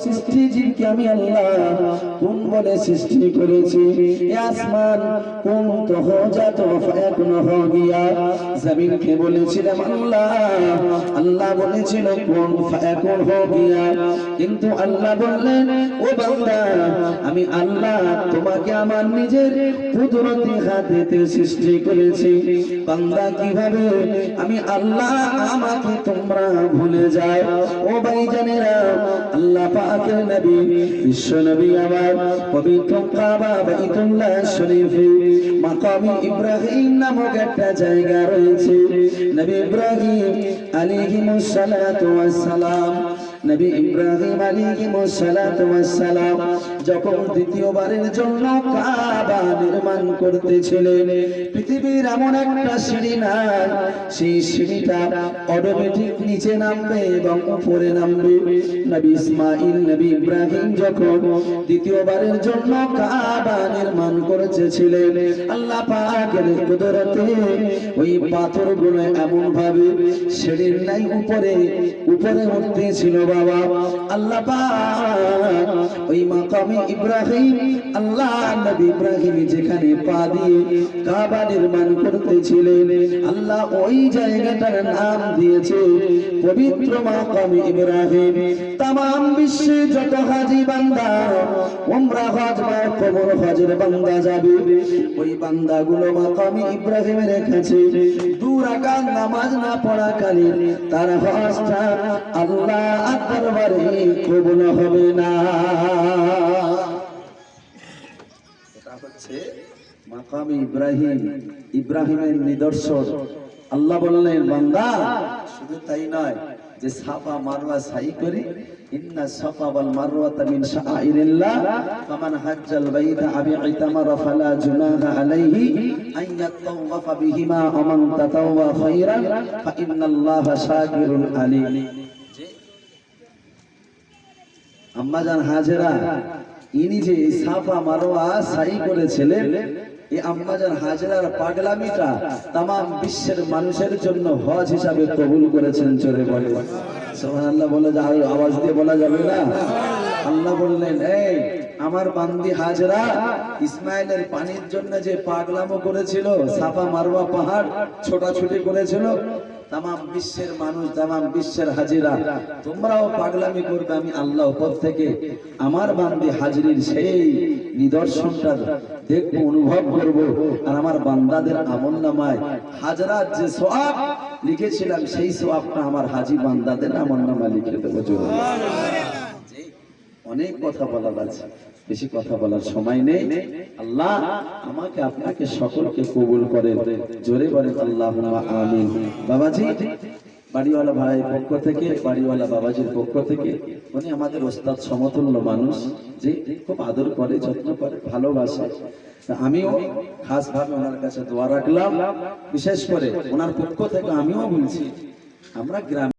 সৃষ্টি জীবকে আমি আল্লাহ কোন বলে সৃষ্টি করেছি। আসমান কোন তো হো যাত ফায়াকুন হো গিয়া, জমিনকে বলেছিলাম আল্লাহ, আল্লাহ বলেছিল কোন ফায়াকুন হো গিয়া। কিন্তু আল্লাহ বললেন ও বান্দা আমি আল্লাহ তোমাকে আমার নিজের কুদরতি হাতেতে সৃষ্টি করেছি। বান্দা কিভাবে আমি আল্লাহ আমাকে তোমরা ভুলে যাও। ও ভাইজানেরা, আল্লাহ পাকের নবী বিশ্ব নবী আমার পবিত্র কাবা বাইতুল্লাহ শরীফে মাকামে ইব্রাহিম নামক একটা জায়গা রয়েছে। নবী ইব্রাহিম আলাইহিস সালাতু ওয়াস সালাম, নবী ইব্রাহিম আলাইহিস সালাতু ওয়াস সালাম যখন দ্বিতীয়বারের জন্য কাবা নির্মাণ করতেছিলেন, পৃথিবীর এমন একটা সিঁড়ি নাই সেই সিঁড়িটা অটোমেটিক নিচে নামবে এবং উপরে নামবে। নবী ইসমাইল নবী ইব্রাহিম যখন দ্বিতীয়বারের জন্য কাবা নির্মাণ করেছিলেন, আল্লাহ পাকের কুদরতে ওই পাথরগুলো এমন ভাবে সিঁড়ির নাই উপরে উপরে উঠতেছিল। বাবা আল্লাহ পাক ওই মাকামে ইব্রাহিম, আল্লাহ নবী ইব্রাহিম যেখানে পা দিয়ে কাবা নির্মাণ করতেছিলেন, আল্লাহ ওই জায়গাটার নাম দিয়েছে পবিত্র মাকামে ইব্রাহিম। तमाम বিশ্বে যত হাজী বান্দা উমরা হজ বা কবর হজের বান্দা যাবে, ওই বান্দাগুলো মাকামে ইব্রাহিমের কাছে 2 রাকাত নামাজ না পড়াকালীন তার হজটা আল্লাহর দরবারে কবুল হবে না। এটা হচ্ছে মাকামে ইব্রাহিম, ইব্রাহিমের নিদর্শন। আল্লাহ বললেন বান্দা শুধু তাই নয় যে সাফা মারওয়া সাই করে, ইন্না সাফা ওয়াল মারওয়াতা মিন শাআইরিল্লাহ ফামান হাজ্জাল বাইতা আবি ইতামারা ফালা জুনাহা আলাইহি আন ইয়াতাওয়াফা বিহিমা ওয়া মান তাতাওয়া খায়রান ফা ইন্নাল্লাহা শাকিরুন আলীম। যে আম্মাজান হাজেরা ইনি যে সাফা মারওয়া সাই করেছিলেন, এই আম্মাজান হাজেরার পাগলামিটা तमाम বিশ্বের মানুষের জন্য হজ হিসাবে কবুল করেছেন। জোরে বলে সুবহানাল্লাহ। বলে যাও, আওয়াজ দিয়ে বলা যাবে না? আল্লাহ বললেন এই আমার বান্দি হাজেরা ইসমাইলের পানির জন্য যে পাগলামো করেছিল, সাফা মারওয়া পাহাড় ছোটাছুটি করেছিল, तमाम বিশ্বের মানুষ, तमाम বিশ্বের হাজিরা তোমরাও পাগলামি করবে, আমি আল্লাহ উপর থেকে আমার বান্দি হাজিরির সেই নিদর্শনটা দেখবো, অনুভব করব, আর আমার বান্দাদের আমলনামায় হাজরাত যে সওয়াব লিখেছিলাম সেই সওয়াবটা আমার হাজী বান্দাদের আমলনামায় লিখে দেবো। অনেক কথা বলার আছে, বেশি কথা বলার সময় নেই। আল্লাহ আমাকে আপনাকে সকলকে কবুল করেন। জোরে বলেন আল্লাহুম্মা আমিন। বাবাজি বাড়িওয়ালা ভাইয়ের পক্ষ থেকে, বাড়িওয়ালা বাবাজির পক্ষ থেকে, উনি আমাদের ওস্তাদ সমতুল্য মানুষ, যে খুব আদর করে, যত্ন করে, ভালোবাসে। আমিও খাস ভাবে ওনার কাছে দোয়া রাখলাম। বিশেষ করে ওনার পক্ষ থেকে আমিও বলছি, আমরা গ্রাম